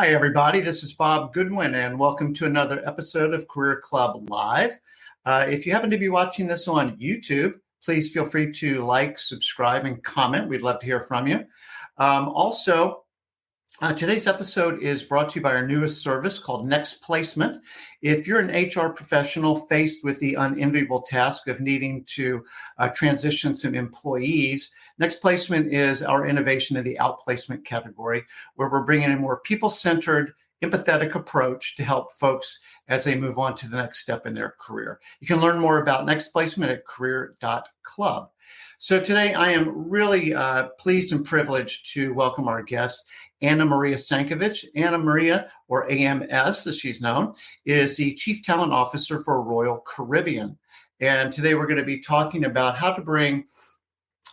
Hi, everybody. This is Bob Goodwin, and welcome to another episode of Career Club Live. If you happen to be watching this on YouTube, please feel free to like, subscribe, and comment. We'd love to hear from you. Today's episode is brought to you by our newest service called Next Placement. If you're an HR professional faced with the unenviable task of needing to transition some employees, Next Placement is our innovation in the outplacement category, where we're bringing a more people-centered, empathetic approach to help folks as they move on to the next step in their career. You can learn more about Next Placement at career.club. So today I am really pleased and privileged to welcome our guest, Maria Sencovici. Maria, or AMS as she's known, is the Chief Talent Officer for Royal Caribbean. And today we're going to be talking about how to bring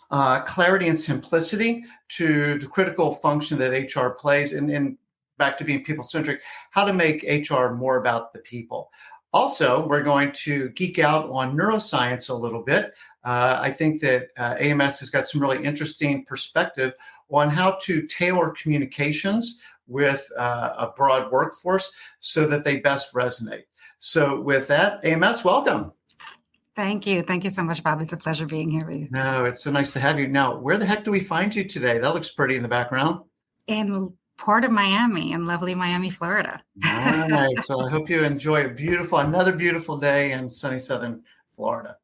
clarity and simplicity to the critical function that HR plays, and back to being people-centric, how to make HR more about the people. Also, we're going to geek out on neuroscience a little bit. I think that AMS has got some really interesting perspective on how to tailor communications with a broad workforce so that they best resonate. So with that, AMS, welcome. Thank you. Thank you so much, Bob. It's a pleasure being here with you. No, it's so nice to have you. Now, where the heck do we find you today? That looks pretty in the background. In Port of Miami, in lovely Miami, Florida. Nice. Well, I hope you enjoy another beautiful day in sunny southern Florida.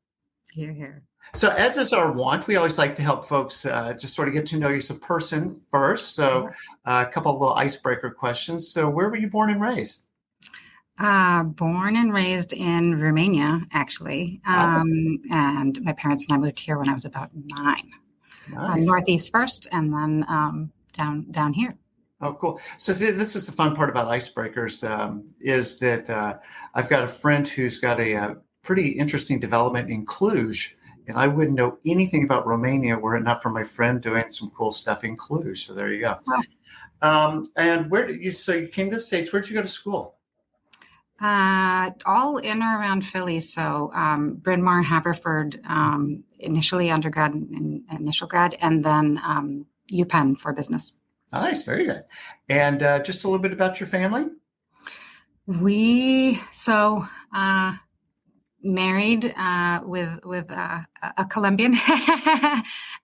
Here. So as is our want, we always like to help folks just sort of get to know you as a person first. So a couple of little icebreaker questions. So where were you born and raised? Born and raised in Romania, actually. And my parents and I moved here when I was about 9. Nice. Northeast first, and then down here. Oh, cool. So this is the fun part about icebreakers, is that I've got a friend who's got a pretty interesting development in Cluj, and I wouldn't know anything about Romania were it not for my friend doing some cool stuff in Cluj. So there you go. Wow. And so you came to the States, where'd you go to school? All in or around Philly. So Bryn Mawr, Haverford, initially undergrad and initial grad, and then UPenn for business. Nice, very good. And just a little bit about your family. Married with a Colombian. So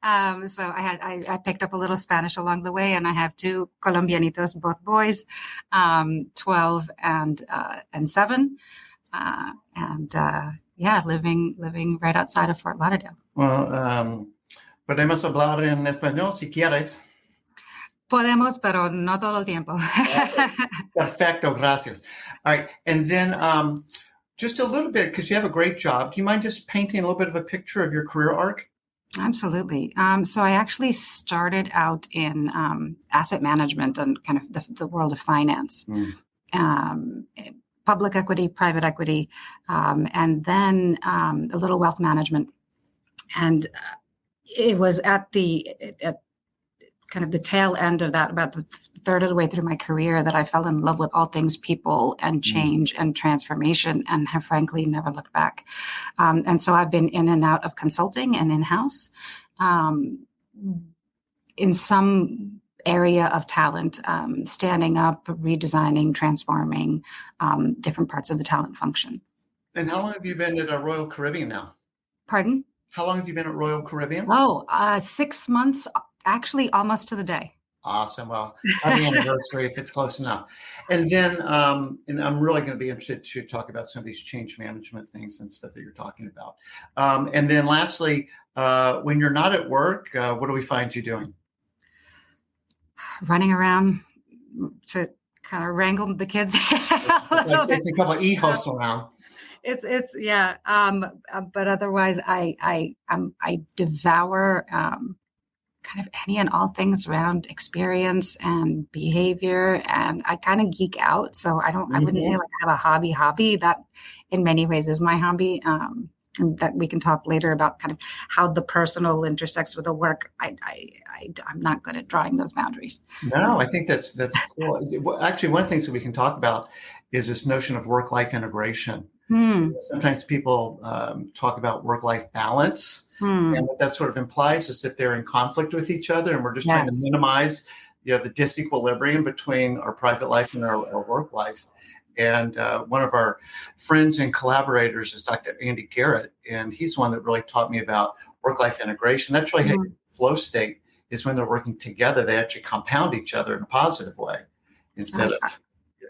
I picked up a little Spanish along the way, and I have 2 Colombianitos, both boys, 12 and 7, living right outside of Fort Lauderdale. Well, podemos hablar en español si quieres. Podemos, pero no todo el tiempo. Perfecto, gracias. All right, and then just a little bit, because you have a great job. Do you mind just painting a little bit of a picture of your career arc? Absolutely. So I actually started out in asset management and kind of the world of finance, public equity, private equity, and then a little wealth management. And it was at kind of the tail end of that, about the third of the way through my career, that I fell in love with all things people and change and transformation, and have frankly never looked back. And so I've been in and out of consulting and in-house in some area of talent, standing up, redesigning, transforming different parts of the talent function. And how long have you been at Royal Caribbean now? Pardon? How long have you been at Royal Caribbean? 6 months. Actually, almost to the day. Awesome. Well, happy anniversary if it's close enough. And then, and I'm really going to be interested to talk about some of these change management things and stuff that you're talking about. And then lastly, when you're not at work, what do we find you doing? Running around to kind of wrangle the kids. There's a couple of e-hosts around. It's yeah. But otherwise, I devour kind of any and all things around experience and behavior, and I kind of geek out. So I wouldn't say like I have a hobby. That in many ways is my hobby. And that we can talk later about kind of how the personal intersects with the work. I'm not good at drawing those boundaries. No, I think that's cool. Actually, one of the things that we can talk about is this notion of work-life integration. Sometimes people talk about work-life balance, and what that sort of implies is that they're in conflict with each other, and we're just trying to minimize the disequilibrium between our private life and our work life. And one of our friends and collaborators is Dr. Andy Garrett, and he's the one that really taught me about work-life integration. That's really how flow state is when they're working together. They actually compound each other in a positive way instead of.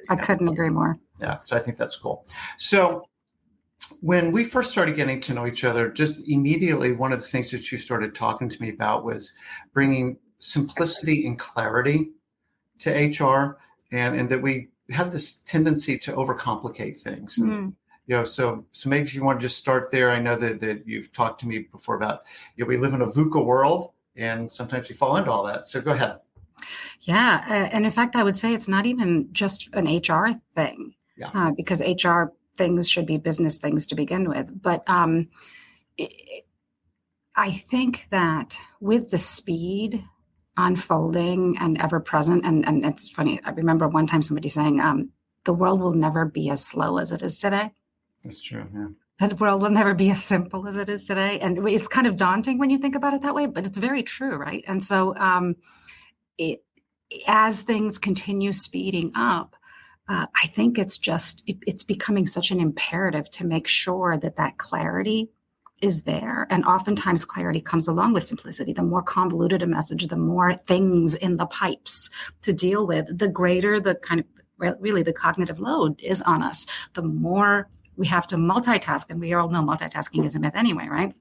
I couldn't agree more. Yeah, so I think that's cool. So when we first started getting to know each other, just immediately, one of the things that you started talking to me about was bringing simplicity and clarity to HR, and that we have this tendency to overcomplicate things. And, so maybe if you want to just start there. I know that you've talked to me before about, we live in a VUCA world, and sometimes we fall into all that. So go ahead. Yeah. And in fact, I would say it's not even just an HR thing, because HR things should be business things to begin with. But I think that with the speed unfolding and ever present, and it's funny, I remember one time somebody saying, the world will never be as slow as it is today. That's true. Yeah. The world will never be as simple as it is today. And it's kind of daunting when you think about it that way, but it's very true, right? And so as things continue speeding up, I think it's becoming such an imperative to make sure that clarity is there. And oftentimes clarity comes along with simplicity. The more convoluted a message, the more things in the pipes to deal with, the greater the kind of really the cognitive load is on us, the more we have to multitask. And we all know multitasking is a myth anyway, right?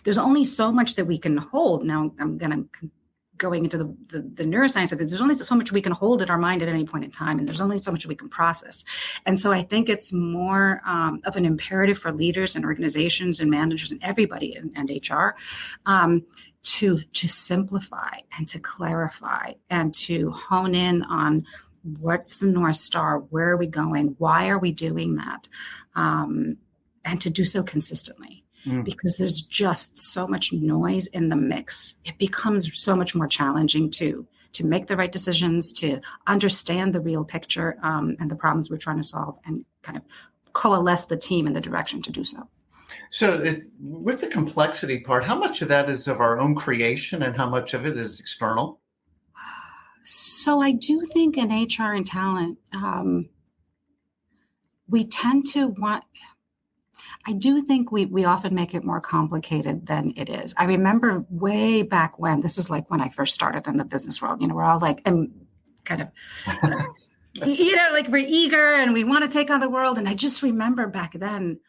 There's only so much that we can hold. Now I'm going into the neuroscience of it. There's only so much we can hold in our mind at any point in time, and there's only so much we can process. And so I think it's more of an imperative for leaders and organizations and managers and everybody and HR to simplify and to clarify and to hone in on what's the North Star, where are we going, why are we doing that, and to do so consistently. Because there's just so much noise in the mix. It becomes so much more challenging to make the right decisions, to understand the real picture and the problems we're trying to solve, and kind of coalesce the team in the direction to do so. So with the complexity part, how much of that is of our own creation and how much of it is external? So I do think in HR and talent, we tend to want... I do think we often make it more complicated than it is. I remember way back when, this was like when I first started in the business world, we're all like, and kind of, like we're eager and we want to take on the world. And I just remember back then,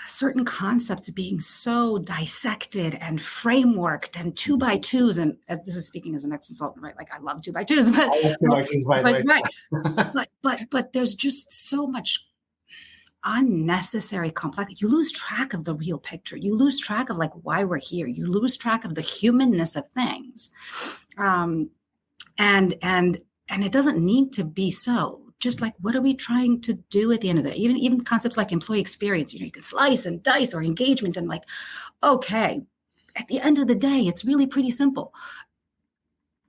certain concepts being so dissected and frameworked and 2x2s. And as this is speaking as an ex-consultant, right? Like I love 2x2s, but there's just so much unnecessary complexity. You lose track of the real picture. You lose track of like why we're here. You lose track of the humanness of things. And it doesn't need to be so. Just like, what are we trying to do at the end of the day? Even concepts like employee experience, you can slice and dice, or engagement, and like, okay, at the end of the day, it's really pretty simple.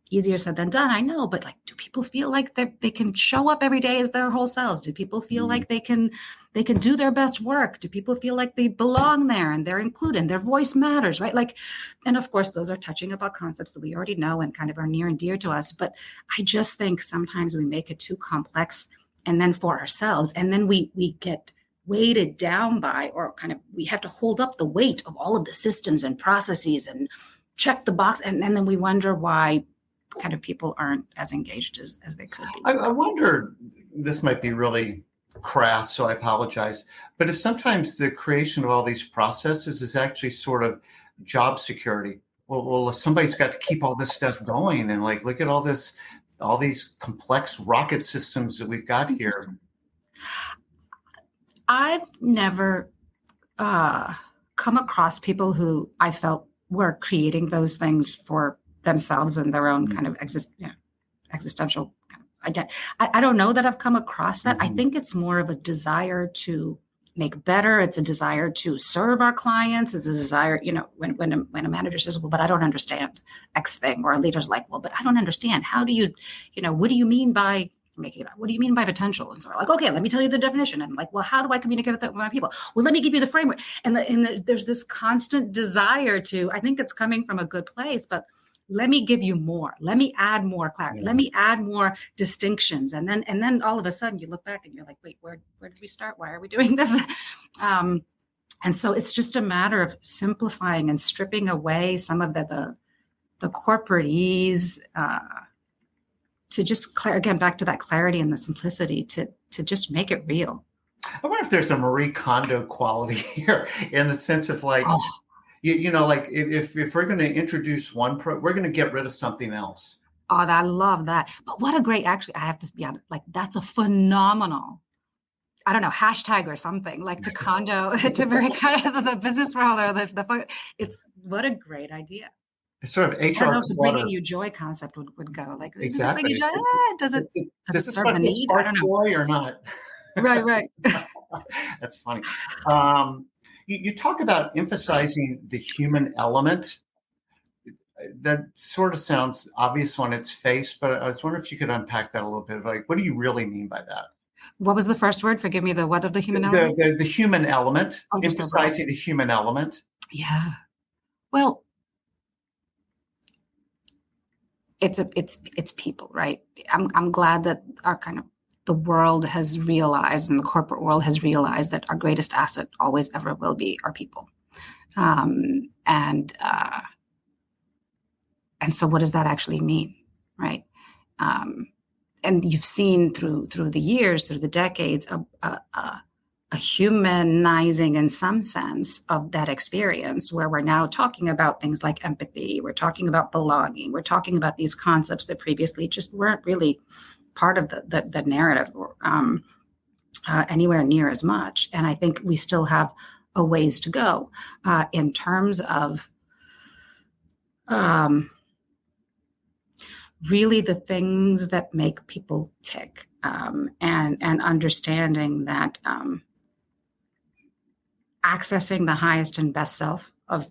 Easier said than done, I know, but like, do people feel like they can show up every day as their whole selves? Do people feel like they can do their best work? Do people feel like they belong there and they're included and their voice matters, right? Like, and of course, those are touching about concepts that we already know and kind of are near and dear to us. But I just think sometimes we make it too complex, and then for ourselves, and then we get weighted down by, or kind of, we have to hold up the weight of all of the systems and processes and check the box. And then we wonder why kind of people aren't as engaged as they could be. I wonder, this might be really crass, so I apologize, but if sometimes the creation of all these processes is actually sort of job security. Well, somebody's got to keep all this stuff going, and like, look at all these complex rocket systems that we've got here. I've never come across people who I felt were creating those things for themselves and their own kind of existential kind of I don't know that I've come across that. I think it's more of a desire to make better. It's a desire to serve our clients. It's a desire, when a manager says, well, but I don't understand X thing, or a leader's like, well, but I don't understand. How do you, what do you mean by making it up? What do you mean by potential? And so we're like, okay, let me tell you the definition. And I'm like, well, how do I communicate with my people? Well, let me give you the framework. And there's this constant desire to, I think it's coming from a good place, but let me give you more. Let me add more clarity. Yeah. Let me add more distinctions. And then all of a sudden you look back and you're like, wait, where did we start? Why are we doing this? And so it's just a matter of simplifying and stripping away some of the corporatese, to just again, back to that clarity and the simplicity to just make it real. I wonder if there's a Marie Kondo quality here in the sense of like, like if we're going to introduce we're going to get rid of something else. Oh, I love that. But what a great, actually, I have to be honest, like that's a phenomenal, I don't know, hashtag or something like to Kondo, to Marie Kondo, the business world or it's what a great idea. It's sort of HR. I don't know if the bringing you joy concept would go like, exactly. Does it bring you joy? Does it serve the need? I don't know. Joy or not? Right. That's funny. You talk about emphasizing the human element. That sort of sounds obvious on its face, but I was wondering if you could unpack that a little bit. Like, what do you really mean by that? What was the first word? Forgive me. The what of the human element? The human element. Emphasizing the human element. Yeah. Well, it's people, right? I'm glad that our kind of the world has realized, and the corporate world has realized, that our greatest asset always ever will be our people. And so what does that actually mean, right? And you've seen through the years, through the decades, a humanizing in some sense of that experience, where we're now talking about things like empathy, we're talking about belonging, we're talking about these concepts that previously just weren't really part of the narrative anywhere near as much. And I think we still have a ways to go in terms of really the things that make people tick, and understanding that accessing the highest and best self of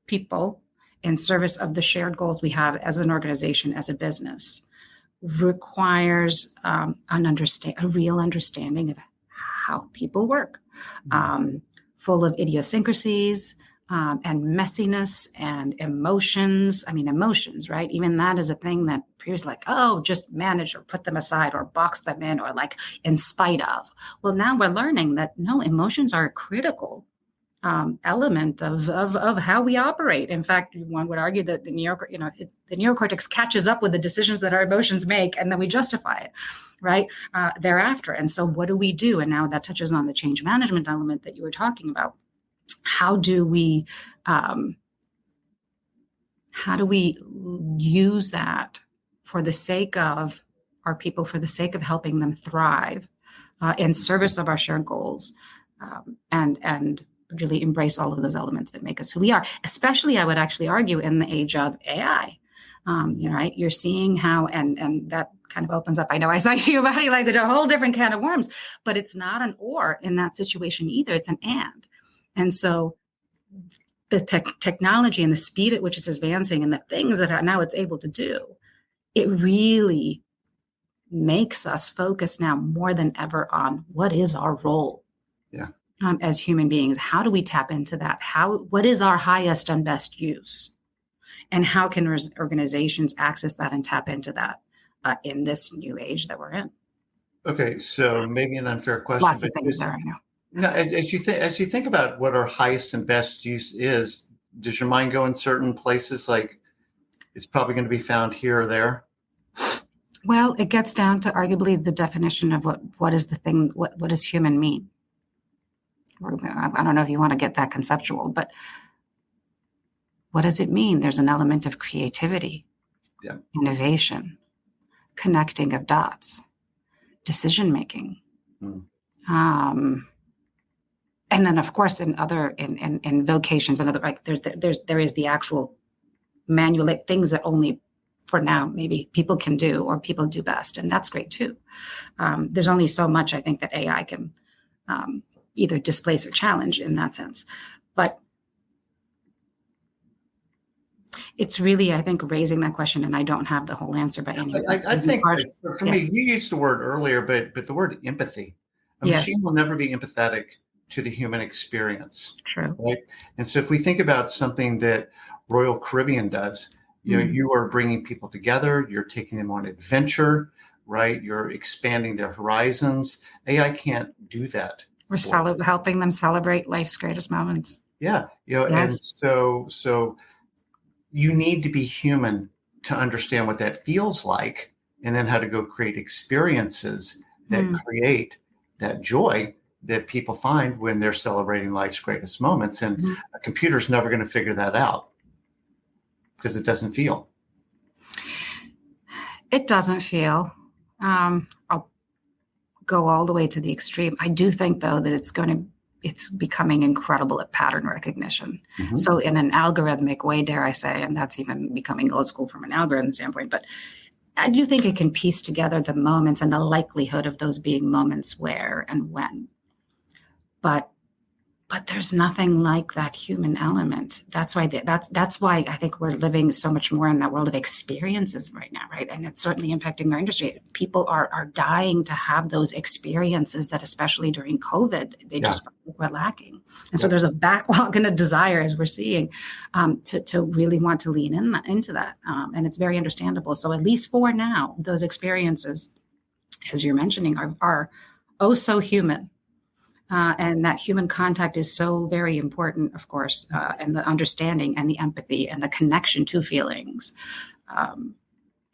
people in service of the shared goals we have as an organization, as a business, requires a real understanding of how people work, full of idiosyncrasies, and messiness and emotions. I mean, emotions, right? Even that is a thing that appears like, oh, just manage or put them aside or box them in or like in spite of. Well, now we're learning that no, emotions are a critical element of how we operate. In fact, one would argue that the neocortex catches up with the decisions that our emotions make, and then we justify it, right, thereafter. And so what do we do? And now that touches on the change management element that you were talking about. How do we use that for the sake of our people, for the sake of helping them thrive in service of our shared goals, and really embrace all of those elements that make us who we are, especially, I would actually argue, in the age of AI. Right? You're seeing how, and that kind of opens up, I know I saw your body language, a whole different can of worms, but it's not an or in that situation either. It's an and. And so the technology and the speed at which it's advancing and the things that now it's able to do, it really makes us focus now more than ever on what is our role as human beings. How do we tap into that? What is our highest and best use? And how can organizations access that and tap into that in this new age that we're in? Okay, so maybe an unfair question. Lots of things there, I know. No, as you think about what our highest and best use is, does your mind go in certain places like it's probably going to be found here or there? Well, it gets down to arguably the definition of what is the thing, what does human mean? I don't know if you want to get that conceptual, but what does it mean? There's an element of creativity, innovation, connecting of dots, decision making. And then, of course, in vocations and other, like there is the actual manual things that only for now maybe people can do or people do best, and that's great too. There's only so much I think that AI can either displace or challenge in that sense, but it's really, I think, raising that question, and I don't have the whole answer by any means. I think for me, you used the word earlier, but the word empathy. A machine will never be empathetic to the human experience. True. Right. And so if we think about something that Royal Caribbean does, You are bringing people together. You're taking them on adventure, right? You're expanding their horizons. AI can't do that. We're helping them celebrate life's greatest moments. Yeah, and Yes. so you need to be human to understand what that feels like, and then how to go create experiences that create that joy that people find when they're celebrating life's greatest moments. And a computer's never going to figure that out because it doesn't feel. It doesn't feel. I'll go all the way to the extreme. I do think, though, that it's becoming incredible at pattern recognition. So in an algorithmic way, dare I say, and that's even becoming old school from an algorithm standpoint, but I do think it can piece together the moments and the likelihood of those being moments where and when. But there's nothing like that human element. That's why I think we're living so much more in that world of experiences right now, right? And it's certainly impacting our industry. People are dying to have those experiences that, especially during COVID, they just were lacking. And so there's a backlog and a desire, as we're seeing, to really want to lean into that. And it's very understandable. So at least for now, those experiences, as you're mentioning, are oh so human. And that human contact is so very important, of course, and the understanding and the empathy and the connection to feelings.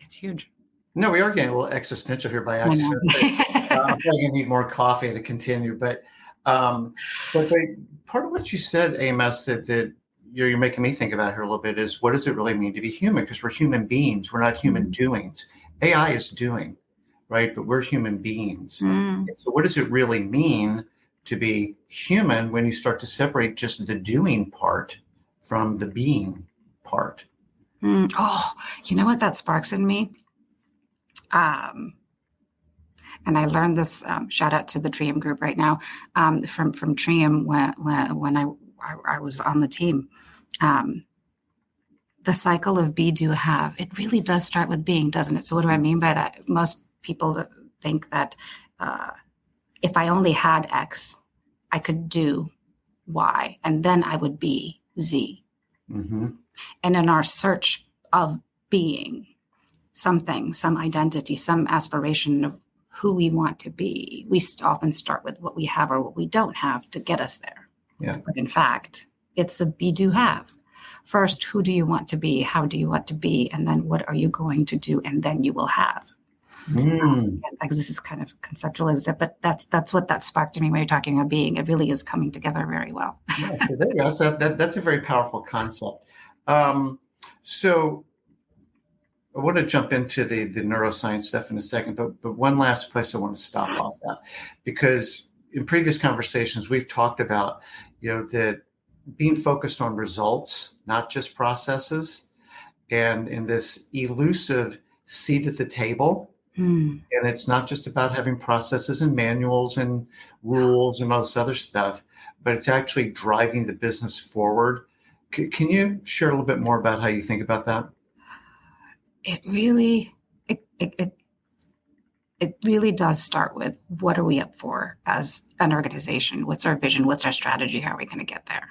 It's huge. No, we are getting a little existential here by accident. I'm probably going to need more coffee to continue. But part of what you said, AMS, that you're making me think about here a little bit is, what does it really mean to be human? Because we're human beings. We're not human doings. AI is doing, right? But we're human beings. So what does it really mean to be human when you start to separate just the doing part from the being part? Oh, you know what that sparks in me? And I learned this, shout out to the Trium group right now, from Trium when I was on the team. The cycle of be, do, have, it really does start with being, doesn't it? So what do I mean by that? Most people think that if I only had X, I could do Y, and then I would be Z. And in our search of being something, some identity, some aspiration of who we want to be, we often start with what we have or what we don't have to get us there. But in fact, it's a be, do, have. First, who do you want to be? How do you want to be? And then what are you going to do? And then you will have. Because this is kind of conceptual, is it? But that's what that sparked to me when you're talking about being. It really is coming together very well. So there you go. So that's a very powerful concept. So I want to jump into the neuroscience stuff in a second, but one last place I want to stop off at, because in previous conversations we've talked about, that being focused on results, not just processes, and in this elusive seat at the table. And it's not just about having processes and manuals and rules and all this other stuff, but it's actually driving the business forward. Can you share a little bit more about how you think about that? It really does start with, what are we up for as an organization? What's our vision? What's our strategy? How are we going to get there?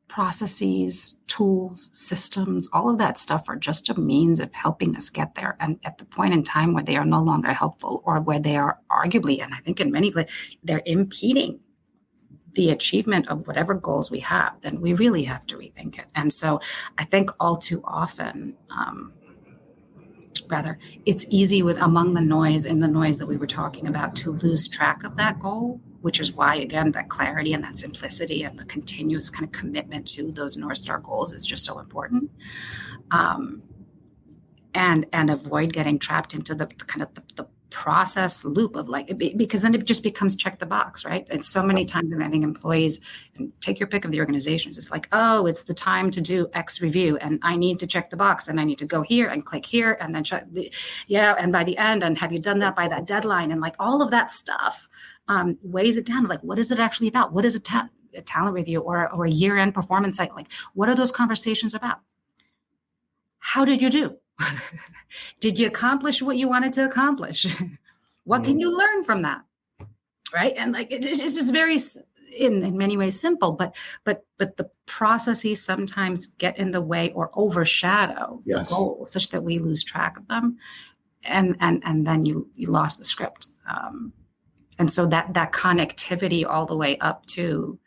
Processes, tools, systems, all of that stuff are just a means of helping us get there. And at the point in time where they are no longer helpful, or where they are arguably, and I think in many places, they're impeding the achievement of whatever goals we have, then we really have to rethink it. And so I think all too often, it's easy among the noise that we were talking about, to lose track of that goal, which is why, again, that clarity and that simplicity and the continuous kind of commitment to those North Star goals is just so important. And avoid getting trapped into the kind of the process loop of because then it just becomes check the box, right? And so many times, and I think employees, and take your pick of the organizations, it's like, oh, it's the time to do X review, and I need to check the box, and I need to go here and click here, and then check and by the end, and have you done that by that deadline? And all of that stuff weighs it down. What is it actually about? What is a talent review or a year-end performance site? What are those conversations about? How did you do? Did you accomplish what you wanted to accomplish? What can you learn from that? Right. And it's just in many ways simple, but the processes sometimes get in the way or overshadow the Yes. goal such that we lose track of them, and then you lost the script. And so that connectivity all the way up to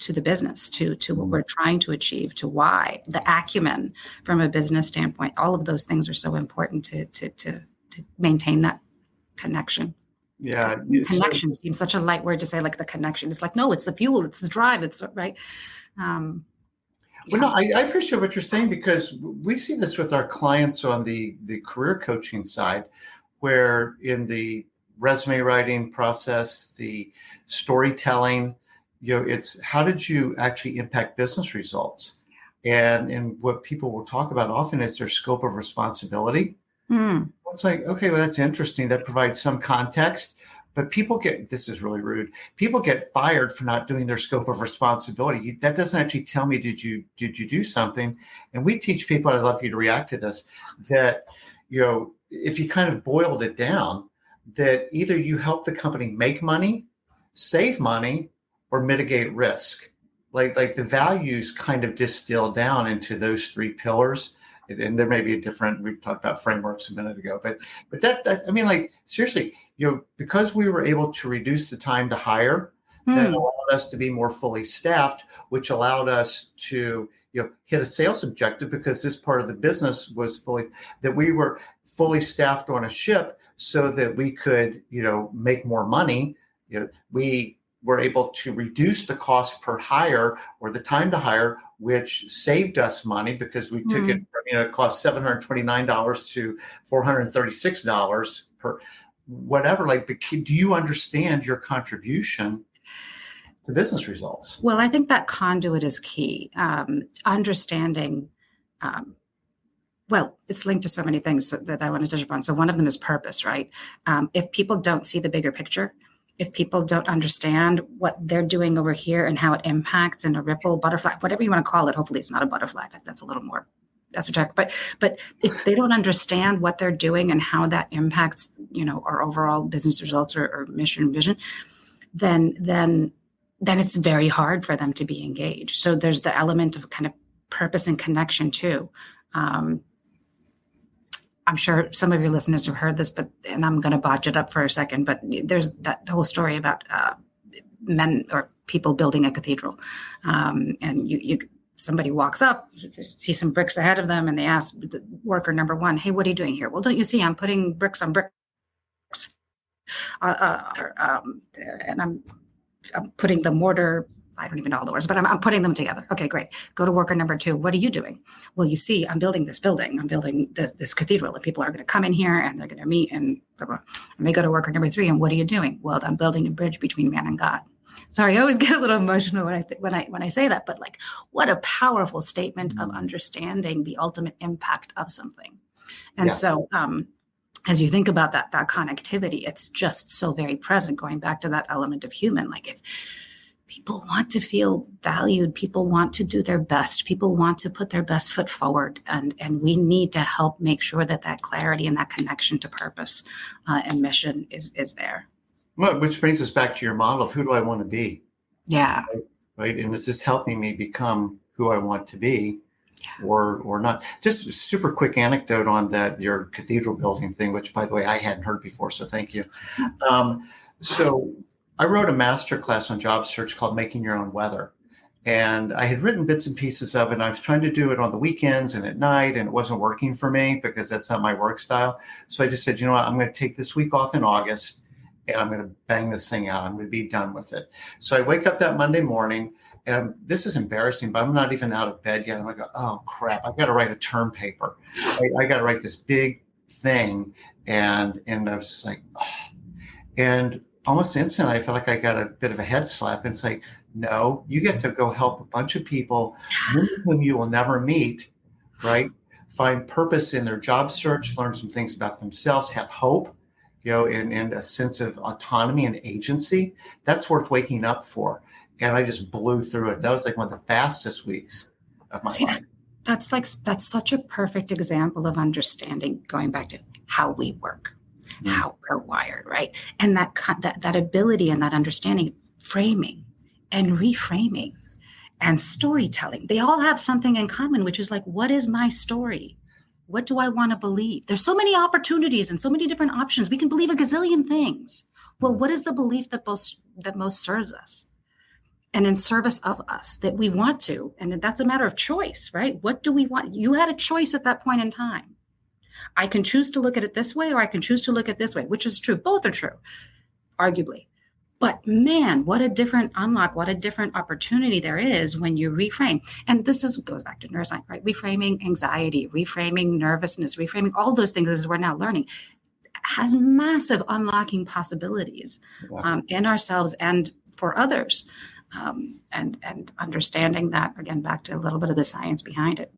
the business, to what we're trying to achieve, to why, the acumen from a business standpoint, all of those things are so important to maintain that connection. Yeah. Connection seems such a light word to say, like the connection. It's like, no, it's the fuel, it's the drive, it's right. Well, no, I appreciate what you're saying, because we see this with our clients on the career coaching side, where in the resume writing process, the storytelling, it's how did you actually impact business results? And what people will talk about often is their scope of responsibility. It's like, okay, well, that's interesting. That provides some context, but this is really rude. People get fired for not doing their scope of responsibility. That doesn't actually tell me, did you do something? And we teach people, I'd love for you to react to this, that, if you kind of boiled it down, that either you help the company make money, save money, or mitigate risk. Like the values kind of distill down into those three pillars. And there may be we talked about frameworks a minute ago, but that I mean, like, seriously, because we were able to reduce the time to hire, that allowed us to be more fully staffed, which allowed us to, hit a sales objective, because this part of the business was we were fully staffed on a ship so that we could, make more money. We were able to reduce the cost per hire, or the time to hire, which saved us money, because we took it from, it cost $729 to $436 per whatever. Like, do you understand your contribution to business results? Well, I think that conduit is key. Understanding, well, it's linked to so many things that I want to touch upon. So one of them is purpose, right? If people don't see the bigger picture, if people don't understand what they're doing over here and how it impacts in a ripple, butterfly, whatever you want to call it, hopefully it's not a butterfly. That's a little more esoteric. But if they don't understand what they're doing and how that impacts, our overall business results or mission and vision, then it's very hard for them to be engaged. So there's the element of kind of purpose and connection too. I'm sure some of your listeners have heard this, and I'm going to botch it up for a second, but there's that whole story about men or people building a cathedral. And somebody walks up, see some bricks ahead of them, and they ask the worker number one, "Hey, what are you doing here?" "Well, don't you see I'm putting bricks on bricks? And I'm putting the mortar." I don't even know all the words, but I'm putting them together. "Okay, great. Go to worker number two. What are you doing?" "Well, you see, I'm building this building. I'm building this cathedral, and people are going to come in here and they're going to meet and blah, blah. And they go to worker number three, and what are you doing?" "Well, I'm building a bridge between man and God." Sorry, I always get a little emotional when I say that, but like, what a powerful statement of understanding the ultimate impact of something. And Yes. so, as you think about that connectivity, it's just so very present. Going back to that element of human, like if people want to feel valued, people want to do their best, people want to put their best foot forward, and we need to help make sure that clarity and that connection to purpose and mission is there. Well, which brings us back to your model of who do I want to be? Yeah. Right. And is this helping me become who I want to be, or not? Just a super quick anecdote on your cathedral building thing, which, by the way, I hadn't heard before. So thank you. So I wrote a master class on job search called Making Your Own Weather. And I had written bits and pieces of it, and I was trying to do it on the weekends and at night, and it wasn't working for me because that's not my work style. So I just said, what, I'm going to take this week off in August, and I'm going to bang this thing out. I'm going to be done with it. So I wake up that Monday morning, and this is embarrassing, but I'm not even out of bed yet. I'm like, oh, crap, I've got to write a term paper. I got to write this big thing. And I was just like, oh. And almost instantly, I felt like I got a bit of a head slap. And it's like, no, you get to go help a bunch of people whom you will never meet, right? Find purpose in their job search, learn some things about themselves, have hope, and a sense of autonomy and agency. That's worth waking up for. And I just blew through it. That was like one of the fastest weeks of my life. That's such a perfect example of understanding, going back to how we work, how we're wired, right? And that ability and that understanding framing and reframing and storytelling. They all have something in common, which is like, what is my story? What do I want to believe? There's so many opportunities and so many different options. We can believe a gazillion things. Well, what is the belief that most serves us and in service of us that we want to? And that's a matter of choice, right? What do we want? You had a choice at that point in time. I can choose to look at it this way, or I can choose to look at it this way, which is true. Both are true, arguably. But man, what a different unlock, what a different opportunity there is when you reframe. And this goes back to neuroscience, right? Reframing anxiety, reframing nervousness, reframing all those things as we're now learning has massive unlocking possibilities in ourselves and for others. And understanding that, again, back to a little bit of the science behind it.